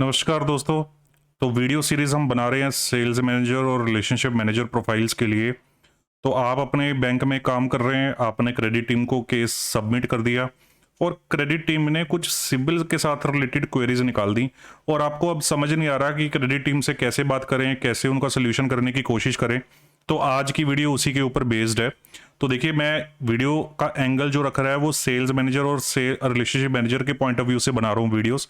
नमस्कार दोस्तों। तो वीडियो सीरीज़ हम बना रहे हैं सेल्स मैनेजर और रिलेशनशिप मैनेजर प्रोफाइल्स के लिए। तो आप अपने बैंक में काम कर रहे हैं, आपने क्रेडिट टीम को केस सबमिट कर दिया और क्रेडिट टीम ने कुछ सिबिल के साथ रिलेटेड क्वेरीज निकाल दी और आपको अब समझ नहीं आ रहा कि क्रेडिट टीम से कैसे बात करें, कैसे उनका सोल्यूशन करने की कोशिश करें। तो आज की वीडियो उसी के ऊपर बेस्ड है। तो देखिए, मैं वीडियो का एंगल जो रख रहा है वो सेल्स मैनेजर और रिलेशनशिप मैनेजर के पॉइंट ऑफ व्यू से बना रहा हूँ वीडियोस।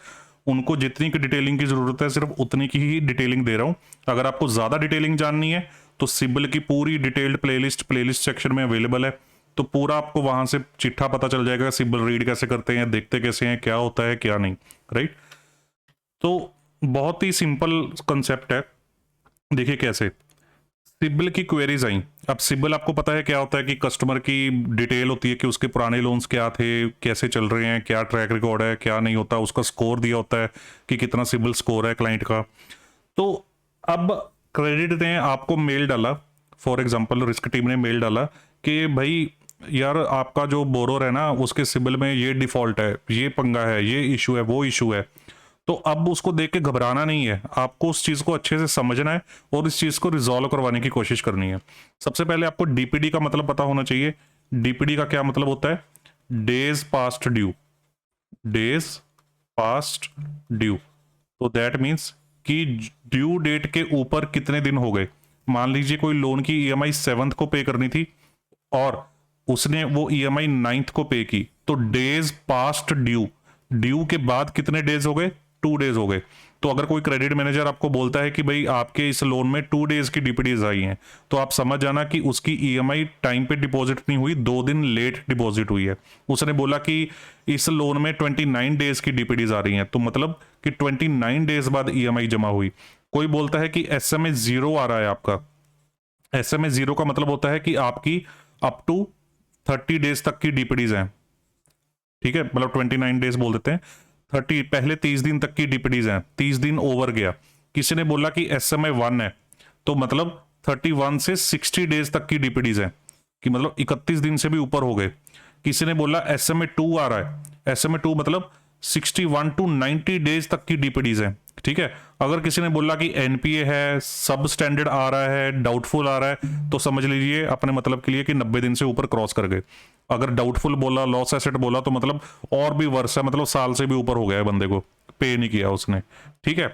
उनको जितनी की डिटेलिंग की ज़रूरत है सिर्फ उतनी की ही डिटेलिंग दे रहा हूँ। अगर आपको ज़्यादा डिटेलिंग जाननी है तो सिबिल की पूरी डिटेल्ड प्लेलिस्ट सेक्शन में अवेलेबल है। तो पूरा आपको वहां से चिट्ठा पता चल जाएगा, सिबिल रीड कैसे करते हैं, देखते कैसे हैं, क्या होता है क्या नहीं। राइट। तो बहुत ही सिंपल कंसेप्ट है। देखिए कैसे सिबिल की क्वेरीज आई। अब सिबिल आपको पता है क्या होता है कि कस्टमर की डिटेल होती है कि उसके पुराने लोन्स क्या थे, कैसे चल रहे हैं, क्या ट्रैक रिकॉर्ड है, क्या नहीं होता, उसका स्कोर दिया होता है कि कितना सिबिल स्कोर है क्लाइंट का। तो अब क्रेडिट ने आपको मेल डाला, फॉर एग्जांपल रिस्क टीम ने मेल डाला कि भाई यार आपका जो बोरोर है ना उसके सिबिल में ये डिफॉल्ट है, ये पंगा है, ये इशू है, वो इशू है। तो अब उसको देख के घबराना नहीं है, आपको उस चीज को अच्छे से समझना है और इस चीज को रिजॉल्व करवाने की कोशिश करनी है। सबसे पहले आपको डीपीडी का मतलब पता होना चाहिए। डीपीडी का क्या मतलब होता है? Days past due. Days past due. तो दैट मीन्स कि ड्यू डेट के ऊपर कितने दिन हो गए। मान लीजिए कोई लोन की ईएमआई 7th को पे करनी थी और उसने वो ईएमआई 9th को पे की, तो डेज पास्ट ड्यू, ड्यू के बाद कितने डेज हो गए? 2 डेज हो गए। तो अगर कोई क्रेडिट मैनेजर आपको बोलता है कि भाई आपके इस लोन में 2 डेज की डीपीडीज आई हैं, तो आप समझ जाना कि उसकी ईएमआई टाइम पे डिपॉजिट नहीं हुई, 2 दिन लेट डिपॉजिट हुई है। उसने बोला कि इस लोन में 29 डेज की डीपीडीज आ रही हैं, तो मतलब कि 29 डेज बाद ईएमआई जमा हुई। कोई बोलता है कि एसएमए 0 आ रहा है आपका। एसएमए 0 का मतलब होता है कि आपकी अप टू 30 डेज तक की डीपीडीज हैं। ठीक है, मतलब 29 डेज बोल देते हैं। 30 पहले 30 दिन तक की डीपीडीज हैं, 30 दिन ओवर गया, किसी ने बोला कि एसएमए 1 है, तो मतलब 31 से 60 डेज तक की डीपीडीज है, कि मतलब 31 दिन से भी ऊपर हो गए। किसी ने बोला एसएमए 2 आ रहा है, एसएमए 2 मतलब 61 टू 90 डेज तक की डीपीडीज है। ठीक है। अगर किसी ने बोला कि एनपीए है, सब स्टैंडर्ड आ रहा है, डाउटफुल आ रहा है, तो समझ लीजिए अपने मतलब के लिए कि 90 दिन से ऊपर क्रॉस कर गए। अगर डाउटफुल बोला, लॉस एसेट बोला, तो मतलब और भी वर्ष है, मतलब साल से भी ऊपर हो गया है बंदे को, पे नहीं किया उसने। ठीक है।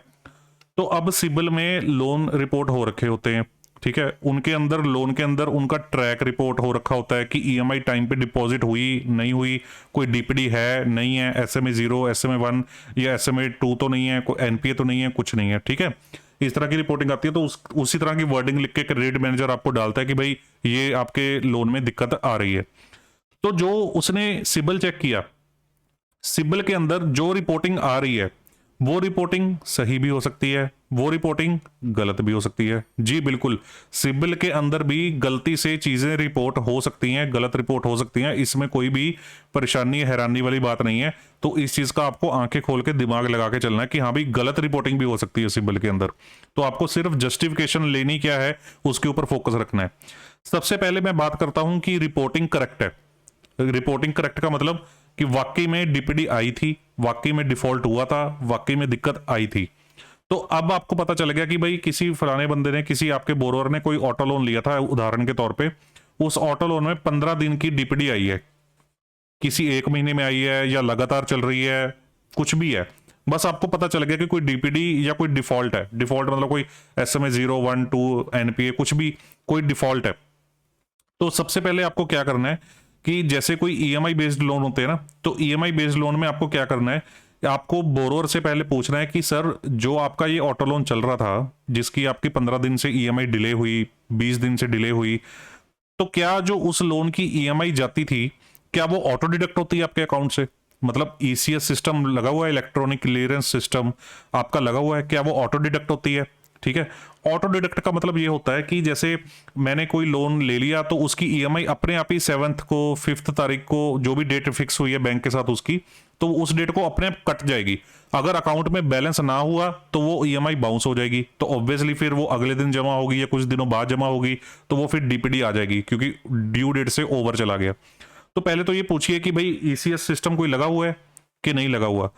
तो अब सिबिल में लोन रिपोर्ट हो रखे होते हैं। ठीक है, उनके अंदर लोन के अंदर उनका ट्रैक रिपोर्ट हो रखा होता है कि ईएमआई टाइम पे डिपॉजिट हुई नहीं हुई, कोई डीपीडी है नहीं है, एसएमए 0, एसएमए 1 या एसएमए 2 तो नहीं है, कोई एनपीए तो नहीं है, कुछ नहीं है। ठीक है, इस तरह की रिपोर्टिंग आती है। तो उसी तरह की वर्डिंग लिख के क्रेडिट मैनेजर आपको डालता है कि भाई ये आपके लोन में दिक्कत आ रही है। तो जो उसने सिबिल चेक किया, सिबिल के अंदर जो रिपोर्टिंग आ रही है वो रिपोर्टिंग सही भी हो सकती है, वो रिपोर्टिंग गलत भी हो सकती है। जी बिल्कुल, सिबिल के अंदर भी गलती से चीजें रिपोर्ट हो सकती हैं, गलत रिपोर्ट हो सकती हैं, इसमें कोई भी परेशानी हैरानी वाली बात नहीं है। तो इस चीज का आपको आंखें खोल के दिमाग लगा के चलना है कि हाँ भाई गलत रिपोर्टिंग भी हो सकती है सिबिल के अंदर। तो आपको सिर्फ जस्टिफिकेशन लेनी क्या है उसके ऊपर फोकस रखना है। सबसे पहले मैं बात करता हूं कि रिपोर्टिंग करेक्ट है। रिपोर्टिंग करेक्ट का मतलब कि वाकई में डीपीडी आई थी, वाकई में डिफॉल्ट हुआ था, वाकई में दिक्कत आई थी। तो अब आपको पता चल गया कि भाई किसी फलाने बंदे ने, किसी आपके बोरोवर ने कोई ऑटो लोन लिया था उदाहरण के तौर पे, उस ऑटो लोन में 15 दिन की डीपीडी आई है, किसी 1 महीने में आई है या लगातार चल रही है, कुछ भी है। बस आपको पता चल गया कि कोई डीपीडी या कोई डिफॉल्ट है। डिफॉल्ट मतलब कोई एसएमए 0, 1, 2, एनपीए, कुछ भी कोई डिफॉल्ट है। तो सबसे पहले आपको क्या करना है कि जैसे कोई ईएमआई बेस्ड लोन होते हैं ना, तो ईएमआई बेस्ड लोन में आपको क्या करना है, आपको बोरोवर से पहले पूछना है कि सर जो आपका ये ऑटो लोन चल रहा था, जिसकी आपकी 15 दिन से ईएमआई डिले हुई, 20 दिन से डिले हुई, तो क्या जो उस लोन की ईएमआई जाती थी, क्या वो ऑटो डिडक्ट होती है आपके अकाउंट से? मतलब ईसीएस सिस्टम लगा हुआ है, इलेक्ट्रॉनिक क्लियरेंस सिस्टम आपका लगा हुआ है, क्या वो ऑटो डिडक्ट होती है? ठीक है। ऑटो डिडक्ट का मतलब ये होता है कि जैसे मैंने कोई लोन ले लिया तो उसकी ईएमआई अपने आप ही 7th को, 5th तारीख को, जो भी डेट फिक्स हुई है बैंक के साथ उसकी, तो उस डेट को अपने आप कट जाएगी। अगर अकाउंट में बैलेंस ना हुआ तो वो ईएमआई बाउंस हो जाएगी, तो ऑब्वियसली फिर वो अगले दिन जमा होगी या कुछ दिनों बाद जमा होगी, तो वो फिर डीपीडी आ जाएगी क्योंकि ड्यू डेट से ओवर चला गया। तो पहले तो ये पूछिए कि भाई ईसीएस सिस्टम कोई लगा हुआ है कि नहीं लगा हुआ।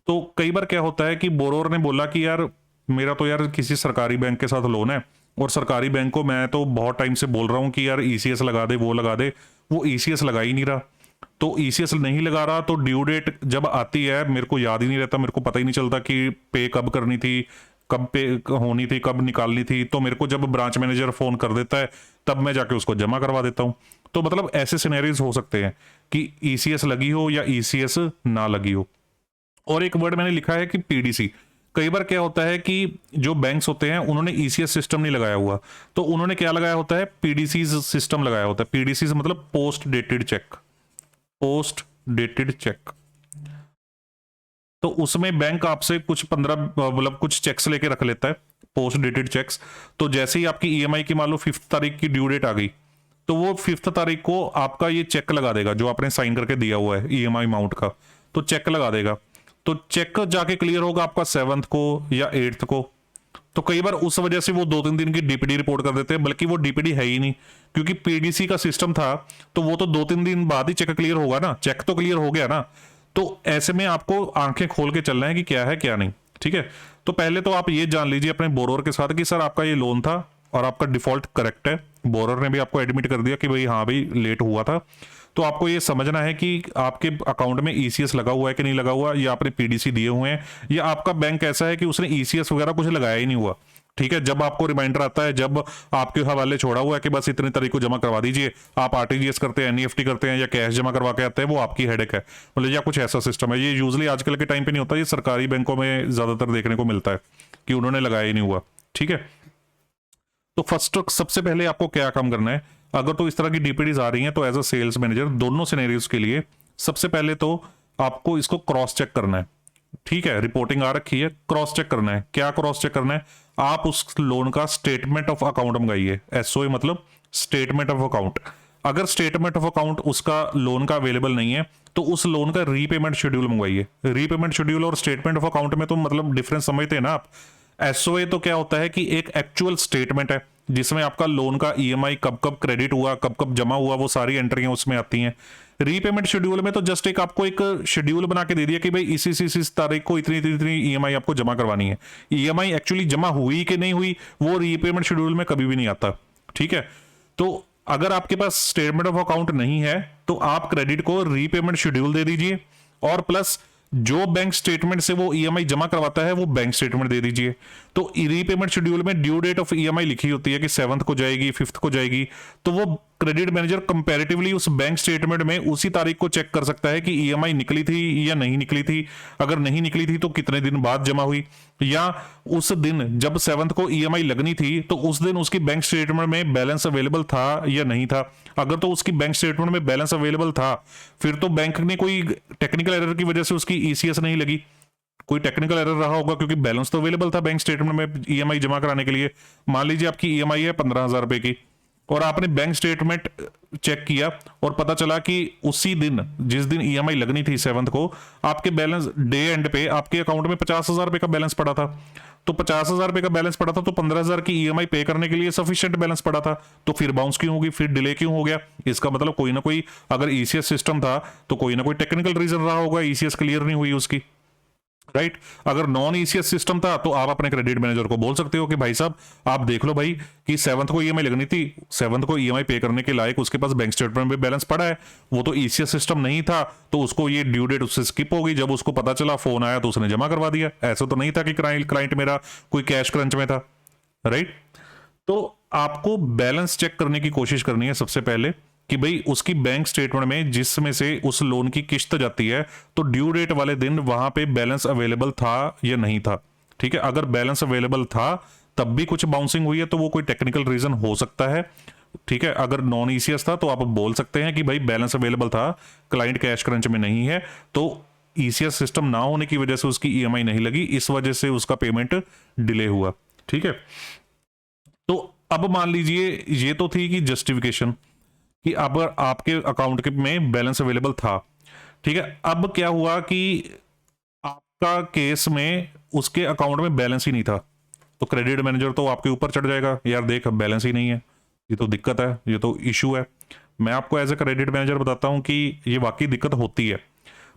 तो कई बार क्या होता है कि बोरोवर ने बोला कि यार मेरा तो यार किसी सरकारी बैंक के साथ लोन है, और सरकारी बैंक को मैं तो बहुत टाइम से बोल रहा हूँ कि यार ईसीएस लगा दे, वो लगा दे, वो ईसीएस लगा ही नहीं रहा। तो ईसीएस नहीं लगा रहा, तो ड्यू डेट जब आती है मेरे को याद ही नहीं रहता, मेरे को पता ही नहीं चलता कि पे कब करनी थी, कब पे होनी थी, कब निकालनी थी। तो मेरे को जब ब्रांच मैनेजर फोन कर देता है तब मैं जाके उसको जमा करवा देता हूँ। तो मतलब ऐसे सिनेरियोज हो सकते हैं कि ईसीएस लगी हो या ईसीएस ना लगी हो। और एक वर्ड मैंने लिखा है कि पीडीसी। कई बार क्या होता है कि जो बैंक्स होते हैं उन्होंने ईसीएस सिस्टम नहीं लगाया हुआ, तो उन्होंने क्या लगाया होता है, पीडीसी सिस्टम लगाया होता है। पीडीसी मतलब post dated cheque, post dated cheque. तो उसमें बैंक आपसे कुछ 15 मतलब कुछ चेक्स लेके रख लेता है, पोस्ट डेटेड चेक्स। तो जैसे ही आपकी ईएमआई की मान लो 5 तारीख की ड्यू डेट आ गई, तो वो 5 तारीख को आपका ये चेक लगा देगा जो आपने साइन करके दिया हुआ है ईएमआई अमाउंट का, तो चेक लगा देगा। तो चेक जाके क्लियर होगा आपका 7th को या 8th को। तो कई बार उस वजह से वो 2-3 दिन की डीपीडी रिपोर्ट कर देते हैं, बल्कि वो डीपीडी है ही नहीं, क्योंकि पीडीसी का सिस्टम था। तो वो तो 2-3 दिन बाद ही चेक क्लियर होगा ना, चेक तो क्लियर हो गया ना। तो ऐसे में आपको आंखें खोल के चलना है कि क्या है क्या नहीं। ठीक है, तो पहले तो आप ये जान लीजिए अपने बोरोवर के साथ कि सर आपका ये लोन था और आपका डिफॉल्ट करेक्ट है। बोरोवर ने भी आपको एडमिट कर दिया कि भाई हाँ भाई लेट हुआ था। तो आपको ये समझना है कि आपके अकाउंट में ईसीएस लगा हुआ है कि नहीं लगा हुआ, या आपने पीडीसी दिए हुए हैं, या आपका बैंक ऐसा है कि उसने ईसीएस वगैरह कुछ लगाया ही नहीं हुआ। ठीक है, जब आपको रिमाइंडर आता है, जब आपके हवाले छोड़ा हुआ है कि बस इतनी तारीख को जमा करवा दीजिए, आप आरटीजीएस करते हैं, एनईएफटी करते हैं या कैश जमा करवा के आते हैं, वो आपकी हेडेक है मतलब, या कुछ ऐसा सिस्टम है। ये यूजली आजकल के टाइम पे नहीं होता, ये सरकारी बैंकों में ज्यादातर देखने को मिलता है कि उन्होंने लगाया ही नहीं हुआ। ठीक है, तो फर्स्ट सबसे पहले आपको क्या काम करना है, अगर तो इस तरह की डीपीडीज आ रही हैं तो एज अ सेल्स मैनेजर दोनों सिनेरियोज के लिए सबसे पहले तो आपको इसको क्रॉस चेक करना है। ठीक है, रिपोर्टिंग आ रखी है, क्रॉस चेक करना है। क्या क्रॉस चेक करना है, आप उस लोन का स्टेटमेंट ऑफ अकाउंट मंगाइए। एसओए मतलब स्टेटमेंट ऑफ अकाउंट। अगर स्टेटमेंट ऑफ अकाउंट उसका लोन का अवेलेबल नहीं है तो उस लोन का रीपेमेंट शेड्यूल मंगवाइए। रीपेमेंट शेड्यूल और स्टेटमेंट ऑफ अकाउंट में तो मतलब डिफरेंस समझते हैं ना आप। एसओए तो क्या होता है कि एक एक्चुअल स्टेटमेंट है जिसमें आपका लोन का ईएमआई कब कब क्रेडिट हुआ, कब कब जमा हुआ, वो सारी एंट्रियां उसमें आती हैं। रीपेमेंट शेड्यूल में तो जस्ट एक आपको एक शेड्यूल बना के दे दिया कि भाई इस तारीख को इतनी इतनी ईएमआई आपको जमा करवानी है। ईएमआई एक्चुअली जमा हुई कि नहीं हुई वो रीपेमेंट शेड्यूल में कभी भी नहीं आता। ठीक है, तो अगर आपके पास स्टेटमेंट ऑफ अकाउंट नहीं है तो आप क्रेडिट को रीपेमेंट शेड्यूल दे दीजिए, और प्लस जो बैंक स्टेटमेंट से वो ईएमआई जमा करवाता है वो बैंक स्टेटमेंट दे दीजिए। तो रीपेमेंट शेड्यूल में ड्यू डेट ऑफ ईएमआई लिखी होती है कि 7th को जाएगी, 5th को जाएगी। तो वो क्रेडिट मैनेजर कंपैरेटिवली उस बैंक स्टेटमेंट में उसी तारीख को चेक कर सकता है कि ईएमआई निकली थी या नहीं निकली थी। अगर नहीं निकली थी तो कितने दिन बाद जमा हुई, या उस दिन जब 7th को ईएमआई लगनी थी तो उस दिन उसकी बैंक स्टेटमेंट में बैलेंस अवेलेबल था या नहीं था। अगर तो उसकी बैंक स्टेटमेंट में बैलेंस अवेलेबल था फिर तो बैंक ने कोई टेक्निकल एरर की वजह से उसकी ईसीएस नहीं लगी, कोई टेक्निकल एरर रहा होगा, क्योंकि बैलेंस तो अवेलेबल था बैंक स्टेटमेंट में ईएमआई जमा कराने के लिए। मान लीजिए आपकी ईएमआई है 15,000 रुपए की और आपने बैंक स्टेटमेंट चेक किया और पता चला कि उसी दिन जिस दिन ईएमआई लगनी थी 7th को आपके बैलेंस डे एंड पे आपके अकाउंट में 50,000 रुपए का बैलेंस पड़ा था। तो 50,000 रुपए का बैलेंस पड़ा था तो 15,000 की ईएमआई पे करने के लिए सफिशिएंट बैलेंस पड़ा था। तो फिर बाउंस क्यों होगी, फिर डिले क्यों हो गया? इसका मतलब कोई ना कोई, अगर ईसीएस सिस्टम था तो कोई ना कोई टेक्निकल रीजन रहा होगा, ईसीएस क्लियर नहीं हुई उसकी, राइट। अगर नॉन ईसीएस सिस्टम था तो आप अपने क्रेडिट मैनेजर को बोल सकते हो कि भाई साहब आप देख लो भाई कि 7th को ईएमआई लगनी थी, 7th को ईएमआई पे करने के लायक उसके पास बैंक स्टेटमेंट में बैलेंस पड़ा है, वो तो ईसीएस सिस्टम नहीं था तो उसको ये ड्यू डेट उससे स्किप हो गई, जब उसको पता चला फोन आया तो उसने जमा करवा दिया। ऐसा तो नहीं था कि क्लाइंट मेरा कोई कैश क्रंच में था, राइट। तो आपको बैलेंस चेक करने की कोशिश करनी है सबसे पहले कि भाई उसकी बैंक स्टेटमेंट में जिसमें से उस लोन की किस्त जाती है तो ड्यू डेट वाले दिन वहां पे बैलेंस अवेलेबल था या नहीं था। ठीक है, अगर बैलेंस अवेलेबल था तब भी कुछ बाउंसिंग हुई है तो वो कोई टेक्निकल रीजन हो सकता है। ठीक है, अगर नॉन ईसीएस था तो आप बोल सकते हैं कि भाई बैलेंस अवेलेबल था, क्लाइंट कैश क्रंच में नहीं है, तो ईसीएस सिस्टम ना होने की वजह से उसकी ईएमआई नहीं लगी, इस वजह से उसका पेमेंट डिले हुआ। ठीक है, तो अब मान लीजिए ये तो थी कि जस्टिफिकेशन कि अब आपके अकाउंट में बैलेंस अवेलेबल था। ठीक है, अब क्या हुआ कि आपका केस में उसके अकाउंट में बैलेंस ही नहीं था, तो क्रेडिट मैनेजर तो आपके ऊपर चढ़ जाएगा, यार देख बैलेंस ही नहीं है, ये तो दिक्कत है, ये तो इशू है। मैं आपको एज ए क्रेडिट मैनेजर बताता हूं कि ये वाकई दिक्कत होती है,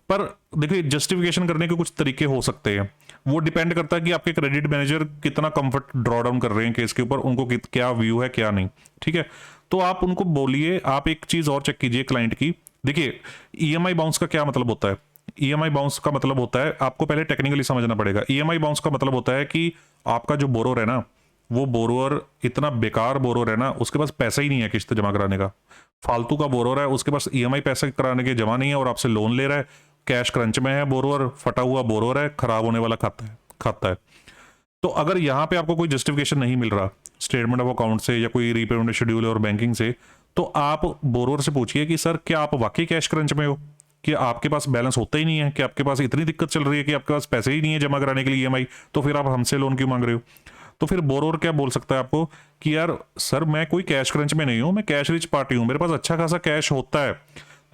पर देखिए जस्टिफिकेशन करने के कुछ तरीके हो सकते हैं, वो डिपेंड करता है कि आपके क्रेडिट मैनेजर कितना कंफर्ट ड्रॉ डाउन कर रहे हैं केस के ऊपर, उनको क्या व्यू है क्या नहीं, ठीक है। तो आप उनको बोलिए। आप एक चीज और चेक कीजिए क्लाइंट की। देखिए ईएमआई बाउंस का क्या मतलब होता है? ईएमआई बाउंस का मतलब होता है, आपको पहले टेक्निकली समझना पड़ेगा। ईएमआई बाउंस का मतलब होता है कि आपका जो बोरोर है ना, वो बोरोअर इतना बेकार बोरोर है ना, उसके पास पैसा ही नहीं है किस्त जमा कराने का, फालतू का बोरोर है, उसके पास ईएमआई पैसा कराने के जमा नहीं है और आपसे लोन ले रहा है, कैश क्रंच में है बोरोअर, फटा हुआ बोरोअर है, खराब होने वाला खाता है। तो अगर यहाँ पे आपको कोई जस्टिफिकेशन नहीं मिल रहा स्टेटमेंट ऑफ अकाउंट से या कोई रीपेमेंट शेड्यूल और बैंकिंग से, तो आप बोरोअर से पूछिए कि सर क्या आप वाकई कैश क्रंच में हो, कि आपके पास बैलेंस होता ही नहीं है, कि आपके पास इतनी दिक्कत चल रही है कि आपके पास पैसे ही नहीं है जमा कराने के लिए ईएमआई, तो फिर आप हमसे लोन क्यों मांग रहे हो? तो फिर बोरोअर क्या बोल सकता है आपको कि यार सर मैं कोई कैश क्रंच में नहीं हूं, मैं कैश रिच पार्टी हूं, मेरे पास अच्छा खासा कैश होता है,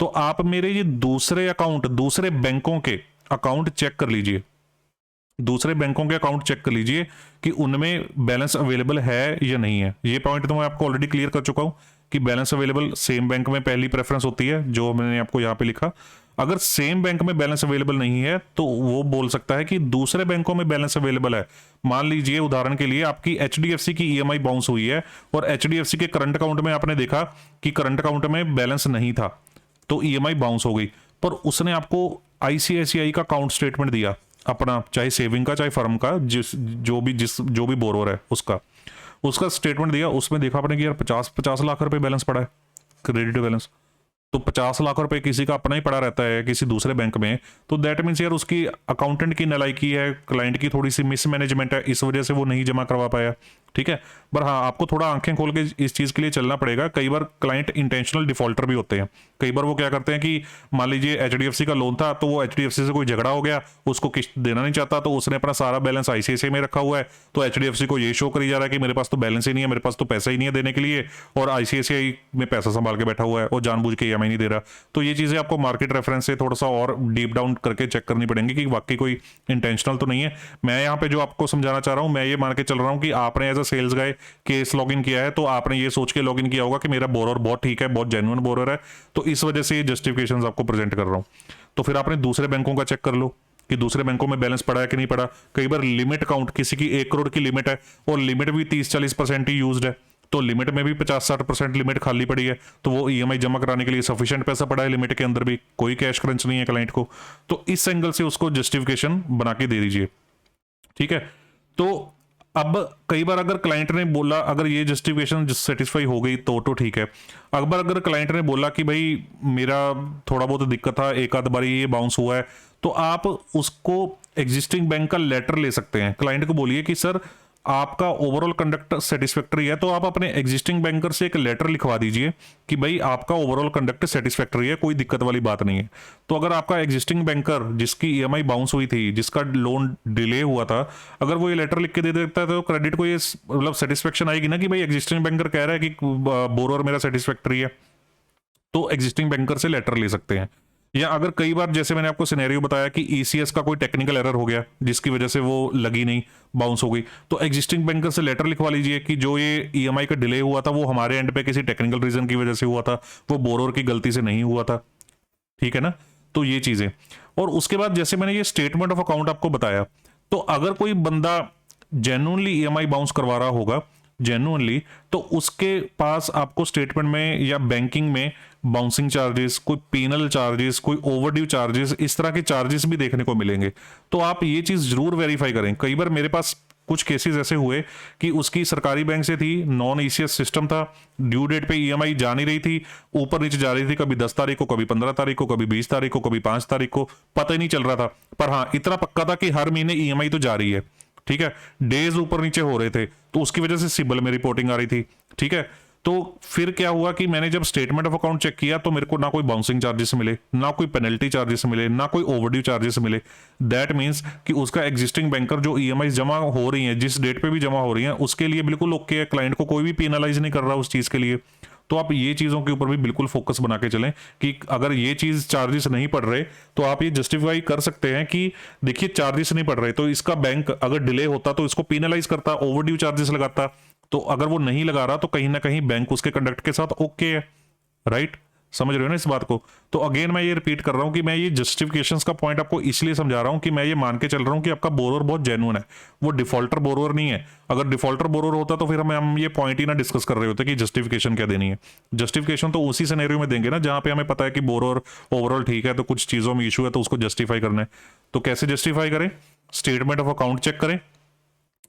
तो आप मेरे ये दूसरे अकाउंट, दूसरे बैंकों के अकाउंट चेक कर लीजिए, दूसरे बैंकों के अकाउंट चेक कर लीजिए कि उनमें बैलेंस अवेलेबल है या नहीं है। ये पॉइंट तो मैं आपको ऑलरेडी क्लियर कर चुका हूं कि बैलेंस अवेलेबल सेम बैंक में पहली प्रेफरेंस होती है, जो मैंने आपको यहां पे लिखा। अगर सेम बैंक में बैलेंस अवेलेबल नहीं है तो वो बोल सकता है कि दूसरे बैंकों में बैलेंस अवेलेबल है। मान लीजिए उदाहरण के लिए आपकी एचडीएफसी की ईएमआई बाउंस हुई है और एचडीएफसी के करंट अकाउंट में आपने देखा कि करंट अकाउंट में बैलेंस नहीं था, तो ईएमआई बाउंस हो गई, पर उसने आपको आईसीआईसीआई का अकाउंट स्टेटमेंट दिया अपना, चाहे सेविंग का चाहे फर्म का, जो भी बोरोर है उसका स्टेटमेंट दिया, उसमें देखा आपने कि यार 50 लाख रुपए बैलेंस पड़ा है, क्रेडिट बैलेंस। तो 50 लाख रुपए किसी का अपना ही पड़ा रहता है किसी दूसरे बैंक में, तो दैट मीन्स यार उसकी अकाउंटेंट की नालायकी है, क्लाइंट की थोड़ी सी मिसमैनेजमेंट है, इस वजह से वो नहीं जमा करवा पाया, ठीक है। पर हाँ, आपको थोड़ा आंखें खोल के इस चीज के लिए चलना पड़ेगा। कई बार क्लाइंट इंटेंशनल डिफॉल्टर भी होते हैं। कई बार वो क्या करते हैं कि मान लीजिए एचडीएफसी का लोन था, तो वो एचडीएफसी से कोई झगड़ा हो गया, उसको किस्त देना नहीं चाहता, तो उसने अपना सारा बैलेंस आईसीआईसीआई में रखा हुआ है, तो एचडीएफसी को ये शो करी जा रहा है कि मेरे पास तो बैलेंस ही नहीं है, मेरे पास तो पैसा ही नहीं है देने के लिए, और आईसीआईसीआई में पैसा संभाल के बैठा हुआ है और जानबूझ के ईएमआई नहीं दे रहा। तो ये चीजें आपको मार्केट रेफरेंस से थोड़ा सा और डीप डाउन करके चेक करनी पड़ेंगी कि वाकई कोई इंटेंशनल तो नहीं है। मैं यहाँ पे जो आपको समझाना चाह रहा हूँ, मैं ये मान के चल रहा हूँ कि आपने as a sales guy case login किया है, तो आपने ये सोच के लॉगिन किया होगा कि मेरा बोरोर बहुत ठीक है, बहुत जेन्युइन बोरोर है, तो इस वजह से ये जस्टिफिकेशंस आपको प्रेजेंट कर रहा हूं। तो फिर आपने दूसरे बैंकों का चेक कर लो कि दूसरे बैंकों में बैलेंस पड़ा है कि नहीं पड़ा। कई बार लिमिट अकाउंट, किसी की 1 करोड़ की लिमिट है और लिमिट भी 30-40% ही यूज्ड है, तो लिमिट में भी 50-60% लिमिट खाली पड़ी है, तो वो ईएमआई जमा कराने के लिए सफिशिएंट पैसा पड़ा है, लिमिट के अंदर भी कोई कैश क्रंच नहीं है क्लाइंट को, तो इस एंगल से उसको जस्टिफिकेशन बना के दे दीजिए, ठीक है। तो अब कई बार अगर क्लाइंट ने बोला, अगर ये जस्टिफिकेशन सेटिस्फाई हो गई तो ठीक है। अगर क्लाइंट ने बोला कि भाई मेरा थोड़ा बहुत दिक्कत था, एक आध बारी ये बाउंस हुआ है, तो आप उसको एग्जिस्टिंग बैंक का लेटर ले सकते हैं। क्लाइंट को बोलिए कि सर आपका ओवरऑल कंडक्ट सेटिस्फैक्टरी है, तो आप अपने एग्जिस्टिंग बैंकर से एक लेटर लिखवा दीजिए कि भाई आपका ओवरऑल कंडक्ट सेटिस्फैक्टरी है, कोई दिक्कत वाली बात नहीं है। तो अगर आपका एग्जिस्टिंग बैंकर जिसकी ईएमआई बाउंस हुई थी, जिसका लोन डिले हुआ था, अगर वो ये लेटर लिख के दे देता है, तो क्रेडिट को ये मतलब सेटिस्फेक्शन आएगी ना कि भाई एग्जिस्टिंग बैंकर कह रहा है कि बोरोर मेरा सेटिस्फैक्टरी है, तो एग्जिस्टिंग बैंकर से लेटर ले सकते हैं। या अगर कई बार जैसे मैंने आपको सिनेरियो बताया कि ईसीएस का कोई टेक्निकल एरर हो गया जिसकी वजह से वो लगी नहीं, बाउंस हो गई, तो एग्जिस्टिंग बैंकर से लेटर लिखवा लीजिए कि जो ये ईएमआई का डिले हुआ था वो हमारे एंड पे किसी टेक्निकल रीजन की वजह से हुआ था, वो बोरोर की गलती से नहीं हुआ था, ठीक है ना। तो ये चीजें, और उसके बाद जैसे मैंने ये स्टेटमेंट ऑफ अकाउंट आपको बताया, तो अगर कोई बंदा जेन्युइनली ईएमआई बाउंस करवा रहा होगा जेन्युइनली, तो उसके पास आपको स्टेटमेंट में या बैंकिंग में बाउंसिंग चार्जेस, कोई पेनल चार्जेस, कोई ओवरड्यू चार्जेस, इस तरह के चार्जेस भी देखने को मिलेंगे। तो आप ये चीज जरूर वेरीफाई करें। कई बार मेरे पास कुछ केसेस ऐसे हुए कि उसकी सरकारी बैंक से थी, नॉन ईसीएस सिस्टम था, ड्यू डेट पे ईएमआई जा नहीं रही थी, ऊपर नीचे जा रही थी, कभी 10 तारीख को, कभी 15 तारीख को, कभी 20 तारीख को, कभी 5 तारीख को, पता ही नहीं चल रहा था। पर हाँ, इतना पक्का था कि हर महीने ईएमआई तो जा रही है, ठीक है। डेज ऊपर नीचे हो रहे थे, तो उसकी वजह से सिबिल में रिपोर्टिंग आ रही थी, ठीक है। तो फिर क्या हुआ कि मैंने जब स्टेटमेंट ऑफ अकाउंट चेक किया, तो मेरे को ना कोई बाउंसिंग चार्जेस मिले, ना कोई पेनल्टी चार्जेस मिले, ना कोई ओवरड्यू चार्जेस मिले। दैट मींस कि उसका एग्जिस्टिंग बैंकर जो ईएमआई जमा हो रही है, जिस डेट पे भी जमा हो रही है, उसके लिए बिल्कुल ओके है, क्लाइंट को कोई भी पेनलाइज नहीं कर रहा उस चीज के लिए। तो आप ये चीजों के ऊपर भी बिल्कुल फोकस बना के चलें कि अगर ये चीज चार्जेस नहीं पड़ रहे, तो आप ये जस्टिफाई कर सकते हैं कि देखिए चार्जेस नहीं पड़ रहे, तो इसका बैंक अगर डिले होता तो इसको पेनलाइज करता, ओवरड्यू चार्जेस लगाता। तो अगर वो नहीं लगा रहा, तो कहीं ना कहीं बैंक उसके कंडक्ट के साथ ओके है, राइट। समझ रहे हो ना इस बात को? तो अगेन मैं ये रिपीट कर रहा हूं कि मैं ये जस्टिफिकेशंस का पॉइंट आपको इसलिए समझा रहा हूं कि मैं ये मान के चल रहा हूं कि आपका बोरोवर बहुत जेन्युइन है, वो डिफॉल्टर बोरोवर नहीं है। अगर डिफॉल्टर बोरोवर होता तो फिर हम ये पॉइंट ही ना डिस्कस कर रहे होते कि जस्टिफिकेशन क्या देनी है। जस्टिफिकेशन तो उसी सिनेरियो में देंगे ना जहां पे हमें पता है कि बोरोवर ओवरऑल ठीक है, तो कुछ चीजों में इशू है तो उसको जस्टिफाई करना है। तो कैसे जस्टिफाई करें? स्टेटमेंट ऑफ अकाउंट चेक करें,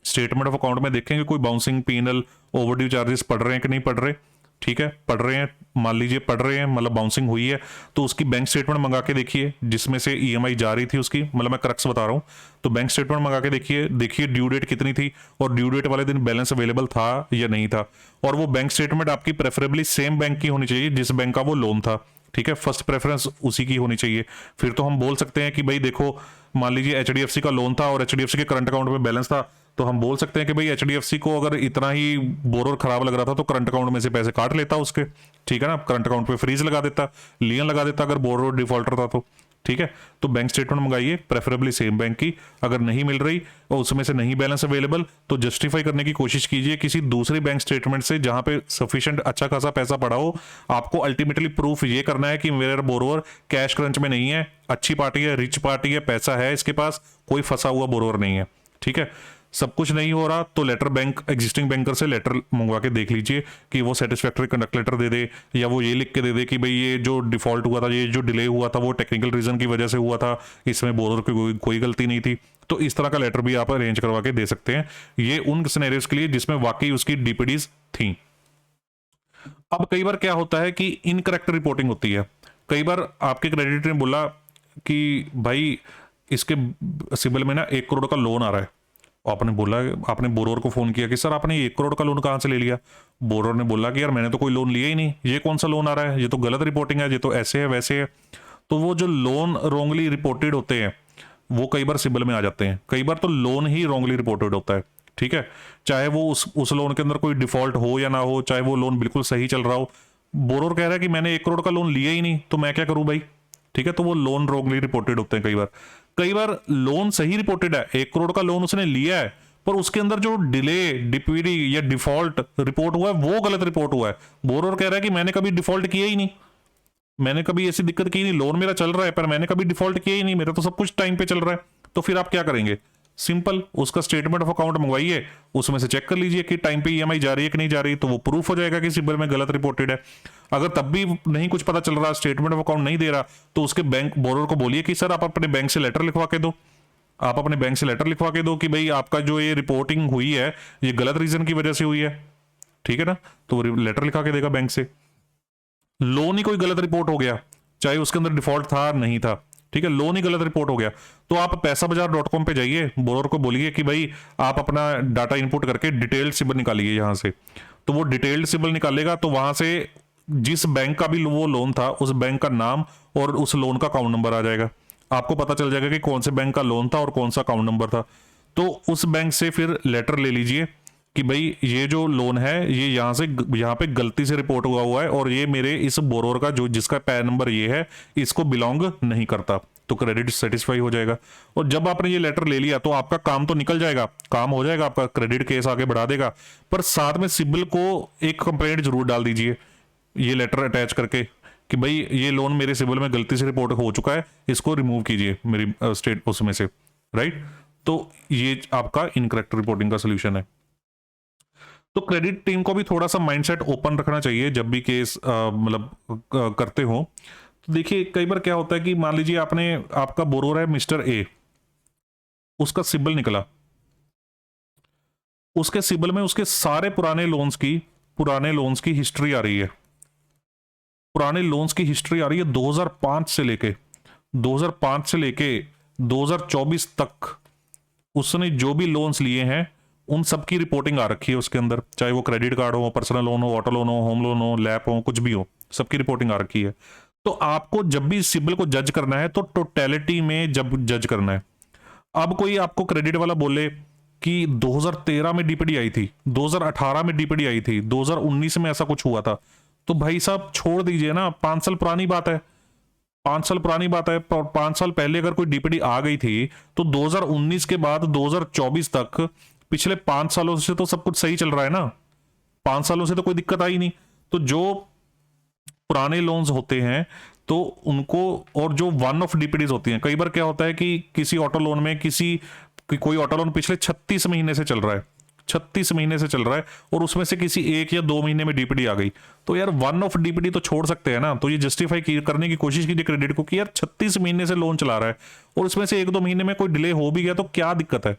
स्टेटमेंट ऑफ अकाउंट में देखेंगे कोई बाउंसिंग, पीनल, ओवरड्यू चार्जेस पड़ रहे हैं कि नहीं पड़ रहे। ठीक है, पड़ रहे हैं, मान लीजिए पड़ रहे हैं, मतलब बाउंसिंग हुई है, तो उसकी बैंक स्टेटमेंट मंगा के देखिए जिसमें से ईएमआई जा रही थी उसकी, मतलब मैं क्रक्स बता रहा हूं। तो बैंक स्टेटमेंट मंगा के देखिए, देखिए ड्यू डेट कितनी थी और ड्यू डेट वाले दिन बैलेंस अवेलेबल था या नहीं था। और वो बैंक स्टेटमेंट आपकी प्रेफरेबली सेम बैंक की होनी चाहिए जिस बैंक का वो लोन था। ठीक है, फर्स्ट प्रेफरेंस उसी की होनी चाहिए। फिर तो हम बोल सकते हैं कि भाई देखो, मान लीजिए एचडीएफसी का लोन था और एचडीएफसी के करंट अकाउंट में बैलेंस था, तो हम बोल सकते हैं कि भाई एचडीएफसी को अगर इतना ही बोरोर खराब लग रहा था तो करंट अकाउंट में से पैसे काट लेता उसके। ठीक है ना, करंट अकाउंट पे फ्रीज लगा देता, लियन लगा देता अगर बोरोर डिफॉल्टर था तो। ठीक है, तो बैंक स्टेटमेंट मंगाइए प्रेफरेबली सेम बैंक की। अगर नहीं मिल रही और उसमें से नहीं बैलेंस अवेलेबल, तो जस्टिफाई करने की कोशिश कीजिए किसी दूसरे बैंक स्टेटमेंट से जहां पे सफिशिएंट अच्छा खासा पैसा पड़ा हो। आपको अल्टीमेटली प्रूफ ये करना है कि मेरा बोरोवर कैश क्रंच में नहीं है, अच्छी पार्टी है, रिच पार्टी है, पैसा है इसके पास, कोई फंसा हुआ बोरोवर नहीं है। ठीक है, सब कुछ नहीं हो रहा तो लेटर बैंक एग्जिस्टिंग बैंकर से लेटर मंगवा के देख लीजिए कि वो सेटिस्फैक्टरी कंडक्ट लेटर दे दे, या वो ये लिख के दे दे कि भाई ये जो डिफॉल्ट हुआ था, ये जो डिले हुआ था वो टेक्निकल रीजन की वजह से हुआ था, इसमें बोरोर की कोई गलती नहीं थी। तो इस तरह का लेटर भी आप अरेंज करवा के दे सकते हैं। ये उन सिनेरियोज के लिए जिसमें वाकई उसकी डीपीडीज थी। अब कई बार क्या होता है कि इनकरेक्ट रिपोर्टिंग होती है। कई बार आपके क्रेडिटर ने बोला कि भाई इसके सिबिल में ना 1 करोड़ का लोन आ रहा है। आपने बोला, आपने बोरोर को फोन किया कि सर आपने 1 करोड़ का लोन कहां से ले लिया? बोरोर ने बोला कि यार मैंने तो कोई लोन लिया ही नहीं, ये कौन सा लोन आ रहा है, ये तो गलत रिपोर्टिंग है, ये तो ऐसे है वैसे है। तो वो जो लोन रॉन्गली रिपोर्टेड होते हैं वो कई बार सिबिल में आ जाते हैं, कई बार तो लोन ही रॉन्गली रिपोर्टेड होता है। ठीक है, चाहे वो उस लोन के अंदर कोई डिफॉल्ट हो या ना हो, चाहे वो लोन बिल्कुल सही चल रहा हो, बोरोर कह रहा है कि मैंने 1 करोड़ का लोन लिया ही नहीं तो मैं क्या करूं भाई। ठीक है, तो वो लोन रॉन्गली रिपोर्टेड होते हैं। कई बार लोन सही रिपोर्टेड है, 1 करोड़ का लोन उसने लिया है, पर उसके अंदर जो डिले, डीपीडी या डिफॉल्ट रिपोर्ट हुआ है वो गलत रिपोर्ट हुआ है। बोरोर कह रहा है कि मैंने कभी डिफॉल्ट किया ही नहीं, मैंने कभी ऐसी दिक्कत की नहीं, लोन मेरा चल रहा है पर मैंने कभी डिफॉल्ट किया ही नहीं, मेरा तो सब कुछ टाइम पे चल रहा है। तो फिर आप क्या करेंगे? सिंपल, उसका स्टेटमेंट ऑफ अकाउंट मंगवाइए, उसमें से चेक कर लीजिए कि टाइम पे ईएमआई जा रही है कि नहीं जा रही, तो वो प्रूफ हो जाएगा कि सिबिल में गलत रिपोर्टेड है। अगर तब भी नहीं कुछ पता चल रहा, स्टेटमेंट ऑफ अकाउंट नहीं दे रहा, तो उसके बैंक बोरोर को बोलिए कि सर आप अपने बैंक से लेटर लिखवा के दो, आप अपने बैंक से लेटर लिखवा के दो कि भाई आपका जो ये रिपोर्टिंग हुई है ये गलत रीजन की वजह से हुई है। ठीक है ना, तो वो लेटर लिखा के देगा बैंक से। लोन ही कोई गलत रिपोर्ट हो गया, चाहे उसके अंदर डिफॉल्ट था नहीं था, ठीक है, लोन ही गलत रिपोर्ट हो गया, तो आप पैसाबाजार.com पे जाइए, बोरोर को बोलिए कि भाई आप अपना डाटा इनपुट करके डिटेल्ड सिबिल निकालिए यहां से। तो वो डिटेल्ड सिबिल निकालेगा, तो वहां से जिस बैंक का भी वो लोन था उस बैंक का नाम और उस लोन का अकाउंट नंबर आ जाएगा। आपको पता चल जाएगा कि कौन से बैंक का लोन था और कौन सा अकाउंट नंबर था। तो उस बैंक से फिर लेटर ले लीजिए कि भाई ये जो लोन है ये यहाँ पे गलती से रिपोर्ट हुआ है और ये मेरे इस बोरोर का जो जिसका पैन नंबर ये है इसको बिलोंग नहीं करता, तो क्रेडिट सेटिस्फाई हो जाएगा। और जब आपने ये लेटर ले लिया तो आपका काम तो निकल जाएगा, काम हो जाएगा, आपका क्रेडिट केस आगे बढ़ा देगा, पर साथ में सिबिल को एक कंप्लेंट जरूर डाल दीजिए ये लेटर अटैच करके कि भाई ये लोन मेरे सिबिल में गलती से रिपोर्ट हो चुका है, इसको रिमूव कीजिए मेरी स्टेट उसमें से, राइट। तो ये आपका इनकरेक्ट रिपोर्टिंग का सोल्यूशन है। तो क्रेडिट टीम को भी थोड़ा सा माइंडसेट ओपन रखना चाहिए जब भी केस मतलब करते हो। तो देखिए कई बार क्या होता है कि मान लीजिए आपका बोरोर है मिस्टर ए, उसका सिबिल निकला, उसके सिबिल में उसके सारे पुराने लोन्स की हिस्ट्री आ रही है, पुराने लोन्स की हिस्ट्री आ रही है 2005 से लेके 2024 तक उसने जो भी लोन्स लिए हैं उन सब की रिपोर्टिंग आ रखी है उसके अंदर, चाहे वो क्रेडिट कार्ड हो, पर्सनल लोन हो, ऑटो लोन हो, होम लोन हो, लैप हो, कुछ भी हो, सबकी रिपोर्टिंग आ रखी है। तो आपको जब भी सिबिल को जज करना है तो टोटलिटी में जब जज करना है। अब कोई आपको क्रेडिट वाला बोले कि 2013 में डीपीडी आई थी, 2018 में डीपीडी आई थी, 2019 में ऐसा कुछ हुआ था, तो भाई साहब छोड़ दीजिए ना, 5 साल पुरानी बात है, 5 साल पुरानी बात है। 5 साल पहले अगर कोई डीपीडी आ गई थी तो 2019 के बाद 2024 तक पिछले 5 सालों से तो सब कुछ सही चल रहा है ना, 5 सालों से तो कोई दिक्कत आई नहीं। तो जो पुराने लोन्स होते हैं तो उनको, और जो वन ऑफ डीपीडीज होती हैं, कई बार क्या होता है कि किसी ऑटो लोन में कोई ऑटो लोन पिछले 36 महीने से चल रहा है, 36 महीने से चल रहा है, और उसमें से किसी 1 या 2 महीने में डीपीडी आ गई, तो यार वन ऑफ डीपीडी तो छोड़ सकते हैं ना। तो ये जस्टिफाई करने की कोशिश कीजिए क्रेडिट को कि यार 36 महीने से लोन चला रहा है और उसमें से 1-2 महीने में कोई डिले हो भी गया तो क्या दिक्कत है।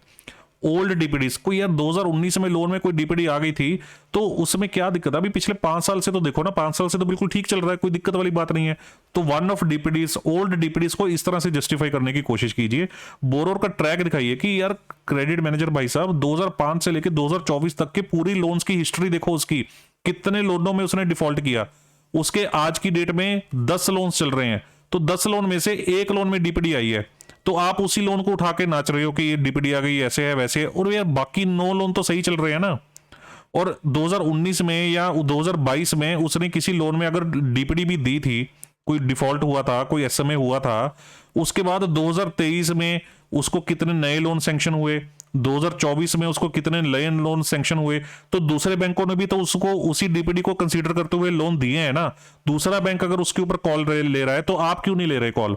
ओल्ड डीपीडीज कोई यार 2019 में लोन में कोई डीपीडी आ गई थी तो उसमें क्या दिक्कत है। अभी पिछले 5 साल से तो देखो ना, 5 साल से तो बिल्कुल ठीक चल रहा है, कोई दिक्कत वाली बात नहीं है। तो वन ऑफ डीपीडीज, ओल्ड डीपीडीज को इस तरह से जस्टिफाई करने की कोशिश कीजिए। बोरोर का ट्रैक दिखाइए कि यार क्रेडिट मैनेजर भाई साहब 2005 से लेकर 2024 तक के पूरी लोन्स की हिस्ट्री देखो उसकी, कितने लोनों में उसने डिफॉल्ट किया। उसके आज की डेट में 10 लोन्स चल रहे हैं, तो 10 लोन में से 1 लोन में डीपीडी आई है, तो आप उसी लोन को उठा के नाच रहे हो कि ये डीपीडी आ गई, ऐसे है वैसे है, और यार बाकी 9 लोन तो सही चल रहे हैं ना। और 2019 में या 2022 में उसने किसी लोन में अगर डीपीडी भी दी थी, कोई डिफॉल्ट हुआ था, कोई एसएमए हुआ था, उसके बाद 2023 में उसको कितने नए लोन सैंक्शन हुए, 2024 में उसको कितने नए लोन सैंक्शन हुए, तो दूसरे बैंकों ने भी तो उसको उसी डीपीडी को कंसीडर करते हुए लोन दिए हैं ना। दूसरा बैंक अगर उसके ऊपर कॉल ले रहा है तो आप क्यों नहीं ले रहे कॉल।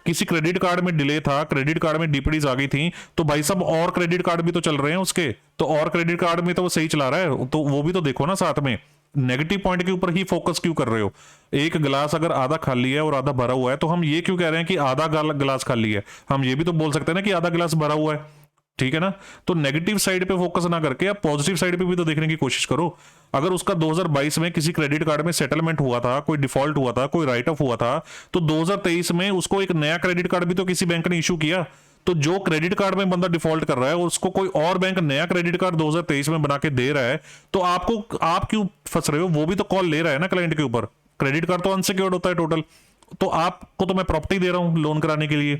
किसी क्रेडिट कार्ड में डिले था, क्रेडिट कार्ड में डीपीडीज आ गई थी, तो भाई साहब और क्रेडिट कार्ड भी तो चल रहे हैं उसके, तो और क्रेडिट कार्ड में तो वो सही चला रहा है, तो वो भी तो देखो ना साथ में। नेगेटिव पॉइंट के ऊपर ही फोकस क्यों कर रहे हो। एक गिलास अगर आधा खाली है और आधा भरा हुआ है तो हम ये क्यों कह रहे हैं कि आधा गिलास खाली है, हम ये भी तो बोल सकते हैं ना कि आधा गिलास भरा हुआ है, ठीक है ना। तो नेगेटिव साइड पे फोकस ना करके आप पॉजिटिव साइड पे भी तो देखने की कोशिश करो। अगर उसका 2022 में किसी क्रेडिट कार्ड में सेटलमेंट हुआ था, कोई डिफॉल्ट हुआ था, कोई राइट ऑफ हुआ था, तो 2023 में उसको एक नया क्रेडिट कार्ड भी तो किसी बैंक ने इशू किया। तो जो क्रेडिट कार्ड में बंदा डिफॉल्ट कर रहा है उसको कोई और बैंक नया क्रेडिट कार्ड 2023 में बना के दे रहा है, तो आप क्यों फंस रहे हो। वो भी तो कॉल ले रहा है ना क्लाइंट के ऊपर। क्रेडिट कार्ड तो अनसिक्योर्ड होता है टोटल, तो आपको तो मैं प्रॉपर्टी दे रहा हूं लोन कराने के लिए,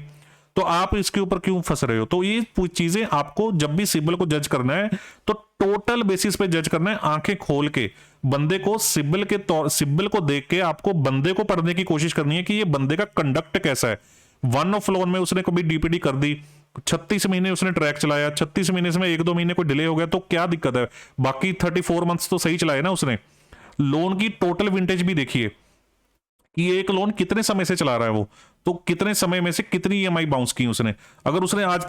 तो आप इसके ऊपर क्यों फंस रहे हो। तो ये चीजें आपको जब भी सिबिल को जज करना है तो टोटल बेसिस पे जज करना है, आंखें खोल के बंदे को सिबिल को देख के आपको बंदे को पढ़ने की कोशिश करनी है कि ये बंदे का कंडक्ट कैसा है। वन ऑफ लोन में उसने कभी डीपीडी कर दी, 36 महीने उसने ट्रैक चलाया, 36 महीने से 1-2 महीने कोई डिले हो गया तो क्या दिक्कत है। बाकी 34 मंथ्स तो सही चलाए ना उसने। लोन की टोटल विंटेज भी देखिए कि एक लोन कितने समय से चला रहा है वो, तो कितने समय में से कितनी ईएमआई बाउंस की उसने। अगर उसने आज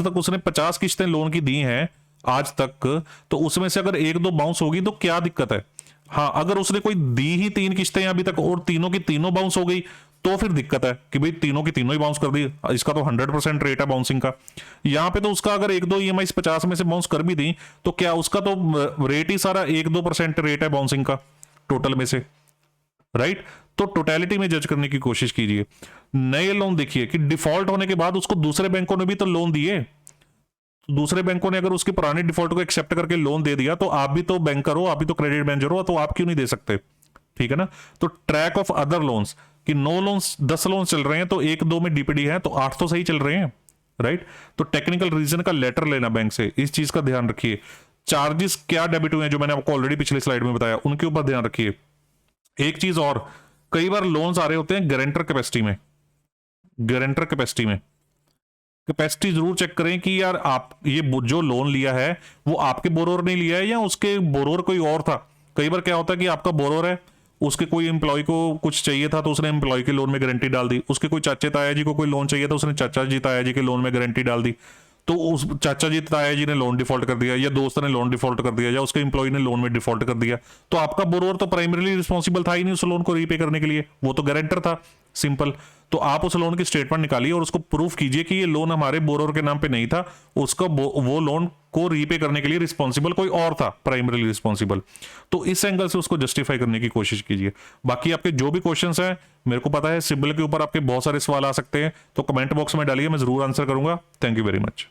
तक उसने 50 किस्तें लोन की दी हैं आज तक, तो उसमें से अगर 1-2 बाउंस होगी तो क्या दिक्कत है। हाँ, अगर उसने कोई दी ही 3 किस्तें अभी तक और तीनों की तीनों बाउंस हो गई तो फिर दिक्कत है कि भाई तीनों की तीनों ही बाउंस कर दी, इसका तो 100% रेट है बाउंसिंग का। यहां पे तो उसका अगर 1-2 ईएमआई 50 में से बाउंस कर भी दी तो क्या उसका तो रेट ही सारा 1-2% रेट है बाउंसिंग का टोटल में से, राइट। तो टोटलिटी में जज करने की कोशिश कीजिए। नए लोन देखिए कि डिफॉल्ट होने के बाद उसको दूसरे बैंकों ने भी तो लोन दिए, दूसरे बैंकों ने अगर उसके पुराने डिफॉल्ट को एक्सेप्ट करके लोन दे दिया तो आप भी तो बैंकर हो, आप भी तो क्रेडिट मैनेजर हो, तो आप क्यों नहीं दे सकते, ठीक है ना। तो ट्रैक ऑफ अदर लोन्स कि 9 लोन्स 10 लोन्स चल रहे हैं तो 1-2 में डीपीडी है तो 8 तो सही चल रहे हैं, राइट। तो टेक्निकल रीजन का लेटर लेना बैंक से, इस चीज का ध्यान रखिए। चार्जेस क्या डेबिट हुए हैं जो मैंने आपको ऑलरेडी पिछली स्लाइड में बताया, उनके ऊपर ध्यान रखिए। एक चीज और, कई बार लोन्स आ रहे होते हैं गारंटर कैपेसिटी में, गारंटर कैपेसिटी जरूर चेक करें कि यार आप ये जो लोन लिया है वो आपके बोरोर ने लिया है या उसके बोरोर कोई और था। कई बार क्या होता है कि आपका बोरोर है, उसके कोई एम्प्लॉय को कुछ चाहिए था तो उसने एम्प्लॉय के लोन में गारंटी डाल दी, उसके कोई चाचा ताया जी को कोई लोन चाहिए था उसने चाचा जी ताया जी के लोन में गारंटी डाल दी, तो उस चाचा जी ताया जी ने लोन डिफॉल्ट कर दिया या दोस्त ने लोन डिफॉल्ट कर दिया या उसके एम्प्लॉय ने लोन में डिफॉल्ट कर दिया, तो आपका बोरोवर तो प्राइमरीली रिस्पॉन्सिबल था ही नहीं उस लोन को रीपे करने के लिए, वो तो गारंटर था, सिंपल। तो आप उस लोन की स्टेटमेंट निकालिए और उसको प्रूफ कीजिए कि ये लोन हमारे बोरोवर के नाम पे नहीं था, उसका वो लोन को रीपे करने के लिए रिस्पॉन्सिबल कोई और था, प्राइमरीली रिस्पॉन्सिबल। तो इस एंगल से उसको जस्टिफाई करने की कोशिश कीजिए। बाकी आपके जो भी क्वेश्चंस हैं, मेरे को पता है सिबिल के ऊपर आपके बहुत सारे सवाल आ सकते हैं, तो कमेंट बॉक्स में डालिए, मैं जरूर आंसर करूंगा। Thank you very much.